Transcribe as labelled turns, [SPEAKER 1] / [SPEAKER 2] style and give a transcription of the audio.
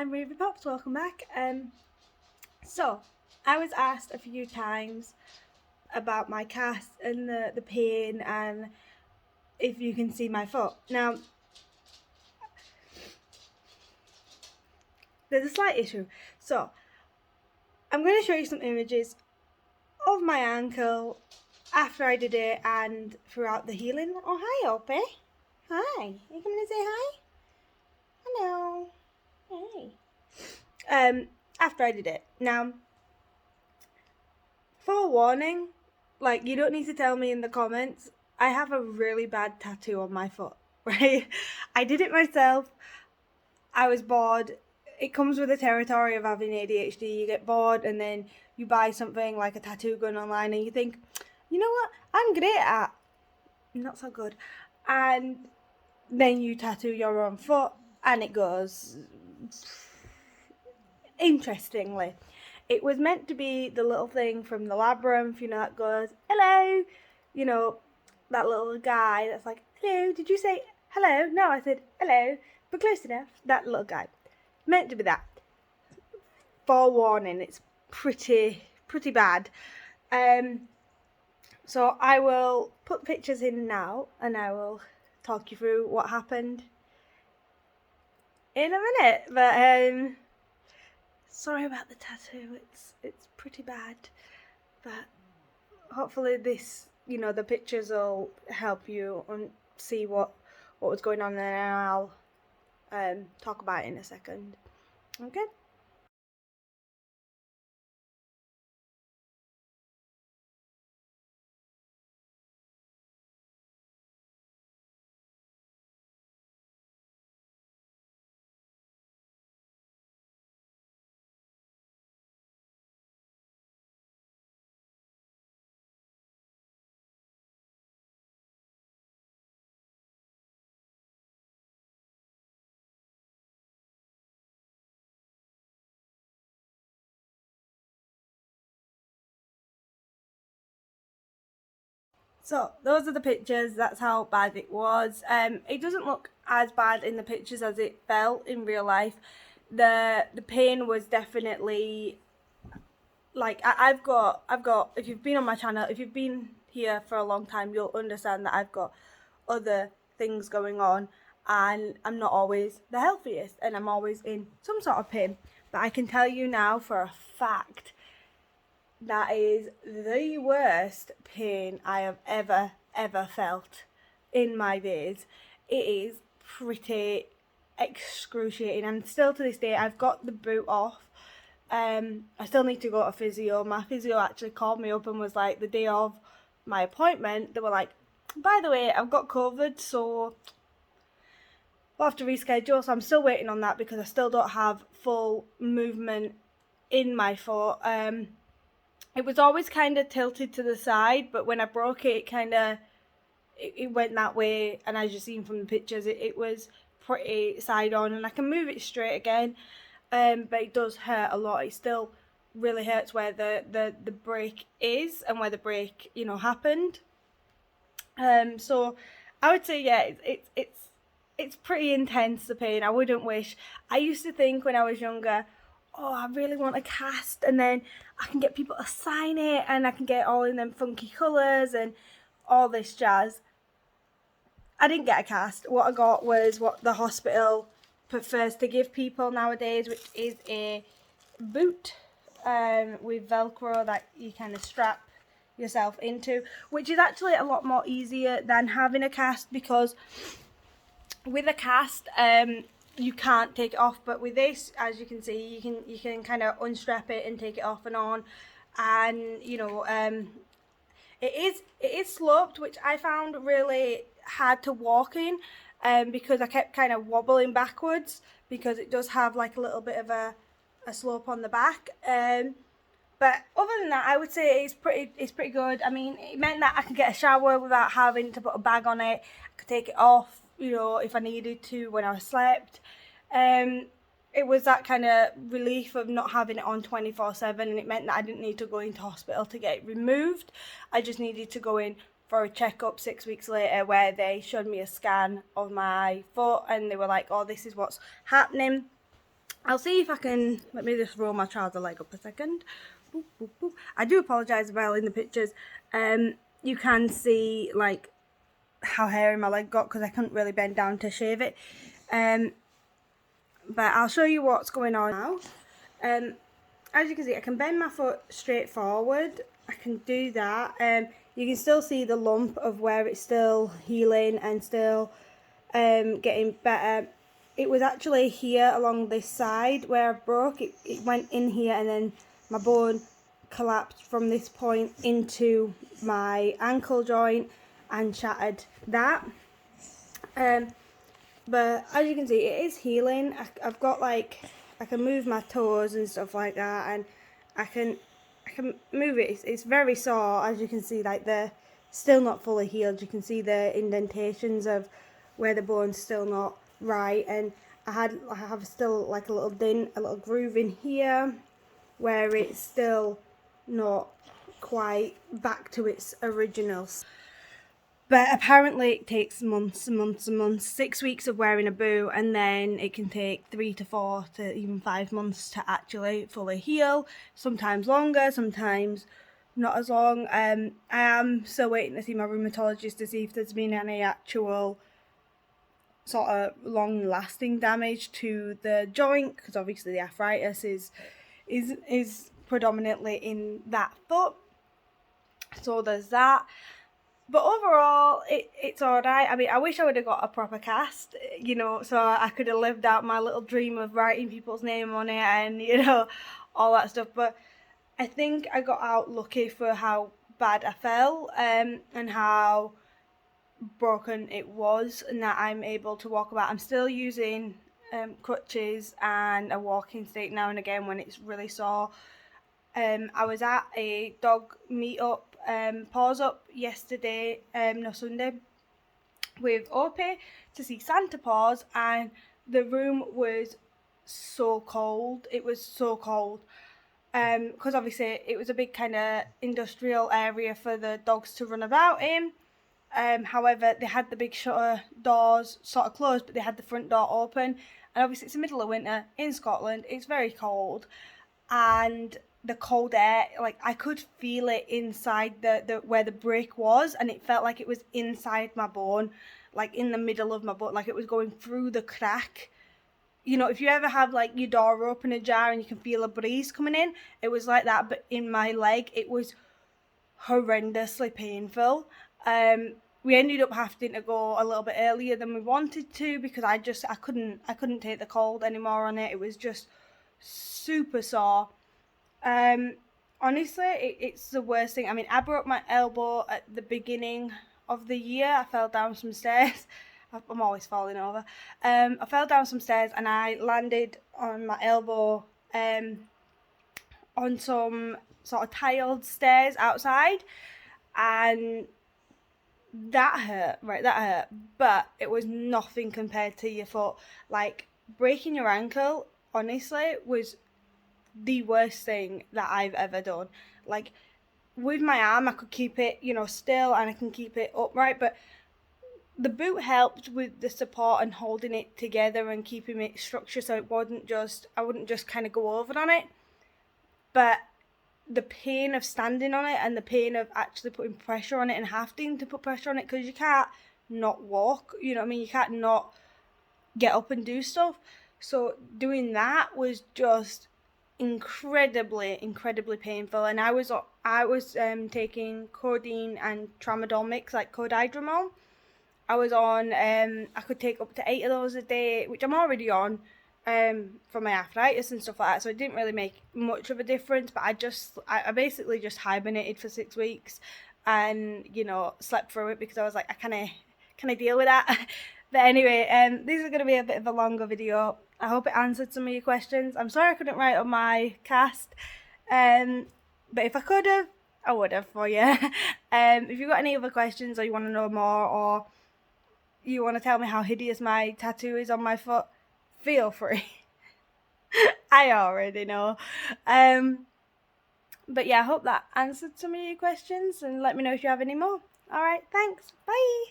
[SPEAKER 1] I'm Ruby Pops, welcome back. So, I was asked a few times about my cast and the pain and if you can see my foot. Now, there's a slight issue. So, I'm going to show you some images of my ankle after I did it and throughout the healing. Oh, hi, Opie. Hi. Are you coming to say hi? Hello. Hey. After I did it. Now, forewarning, like, you don't need to tell me in the comments, I have a really bad tattoo on my foot, right? I did it myself. I was bored. It comes with the territory of having ADHD. You get bored and then you buy something like a tattoo gun online and you think, you know what, I'm great at, not so good. And then you tattoo your own foot and it goes interestingly. It was meant to be the little thing from the labyrinth, you know, that goes, hello, you know, that little guy that's like, hello, did you say hello? No, I said hello, but close enough. That little guy. Meant to be that. Forewarning, it's pretty bad. So I will put pictures in now and I will talk you through what happened in a minute. But sorry about the tattoo, it's pretty bad, but hopefully this, you know, the pictures will help you and see what was going on, and I'll talk about it in a second. Okay. So those are the pictures. That's how bad it was. It doesn't look as bad in the pictures as it felt in real life. The pain was definitely like I've got. If you've been on my channel, if you've been here for a long time, you'll understand that I've got other things going on, and I'm not always the healthiest, and I'm always in some sort of pain. But I can tell you now for a fact that is the worst pain I have ever felt in my days. It is pretty excruciating, and still to this day I've got the boot off. I still need to go to physio. My physio actually called me up and was like, the day of my appointment, they were like, by the way, I've got COVID, so we'll have to reschedule. So I'm still waiting on that because I still don't have full movement in my foot. It was always kind of tilted to the side, but when I broke it, it went that way. And as you've seen from the pictures, it was pretty side on, and I can move it straight again. But it does hurt a lot. It still really hurts where the break is and where the break, you know, happened. So I would say, yeah, it's pretty intense, the pain. I wouldn't wish. I used to think when I was younger, oh, I really want a cast, and then I can get people to sign it, and I can get all in them funky colours and all this jazz. I didn't get a cast. What I got was what the hospital prefers to give people nowadays, which is a boot with Velcro that you kind of strap yourself into, which is actually a lot more easier than having a cast, because with a cast you can't take it off, but with this, as you can see, you can kind of unstrap it and take it off and on, and you know, it is sloped, which I found really hard to walk in, because I kept kind of wobbling backwards, because it does have like a little bit of a slope on the back. But other than that, I would say it's pretty good. I mean, it meant that I could get a shower without having to put a bag on it. I could take it off, you know, if I needed to when I slept. It was that kind of relief of not having it on 24/7, and it meant that I didn't need to go into hospital to get it removed. I just needed to go in for a checkup 6 weeks later, where they showed me a scan of my foot and they were like, oh, this is what's happening. I'll see if I can, let me just roll my trouser leg up a second. Boop, boop, boop. I do apologise about in the pictures. You can see like how hairy my leg got because I couldn't really bend down to shave it. But I'll show you what's going on now. As you can see, I can bend my foot straight forward. I can do that. You can still see the lump of where it's still healing and still getting better. It was actually here along this side where I broke. It went in here and then my bone collapsed from this point into my ankle joint and shattered that. But as you can see, it is healing. I've got like, I can move my toes and stuff like that, and I can move it. It's very sore, as you can see. Like, they're still not fully healed. You can see the indentations of where the bone's still not right, and I have still like a little dent, a little groove in here where it's still not quite back to its original. But apparently it takes months and months and months, 6 weeks of wearing a boot, and then it can take 3 to 4 to even 5 months to actually fully heal. Sometimes longer, sometimes not as long. I am still waiting to see my rheumatologist to see if there's been any actual sort of long-lasting damage to the joint, because obviously the arthritis is predominantly in that foot. So there's that. But overall, it's alright. I mean, I wish I would have got a proper cast, you know, so I could have lived out my little dream of writing people's name on it and, you know, all that stuff. But I think I got out lucky for how bad I felt, and how broken it was, and that I'm able to walk about. I'm still using crutches and a walking stick now and again when it's really sore. I was at a dog meetup, pause up yesterday, Sunday, with Opie to see Santa Paws, and the room was so cold. It was so cold. Because obviously it was a big kind of industrial area for the dogs to run about in. However, they had the big shutter doors sort of closed, but they had the front door open. And obviously it's the middle of winter in Scotland. It's very cold, and the cold air, like, I could feel it inside the where the brick was, and it felt like it was inside my bone, like in the middle of my bone, like it was going through the crack. You know, if you ever have like your door open ajar and you can feel a breeze coming in, it was like that, but in my leg. It was horrendously painful. We ended up having to go a little bit earlier than we wanted to, because I couldn't take the cold anymore on it. It was just super sore. Honestly, it's the worst thing. I mean, I broke my elbow at the beginning of the year. I fell down some stairs. I'm always falling over. I fell down some stairs and I landed on my elbow on some sort of tiled stairs outside, and that hurt, right? That hurt, but it was nothing compared to your foot. Like, breaking your ankle, honestly, was the worst thing that I've ever done. Like, with my arm, I could keep it, you know, still, and I can keep it upright, but the boot helped with the support and holding it together and keeping it structured, so I wouldn't just kind of go over on it. But the pain of standing on it and the pain of actually putting pressure on it and having to put pressure on it, because you can't not walk, you know what I mean? You can't not get up and do stuff. So doing that was just incredibly painful, and I was taking codeine and tramadol mix, like codidromol. I was on I could take up to 8 of those a day, which I'm already on for my arthritis and stuff like that, so it didn't really make much of a difference. But I basically just hibernated for 6 weeks and, you know, slept through it, because I was like, can I deal with that? But anyway, this is going to be a bit of a longer video. I hope it answered some of your questions. I'm sorry I couldn't write on my cast, but if I could have, I would have for you. If you've got any other questions, or you want to know more, or you want to tell me how hideous my tattoo is on my foot, feel free. I already know. But yeah, I hope that answered some of your questions, and let me know if you have any more. Alright, thanks. Bye.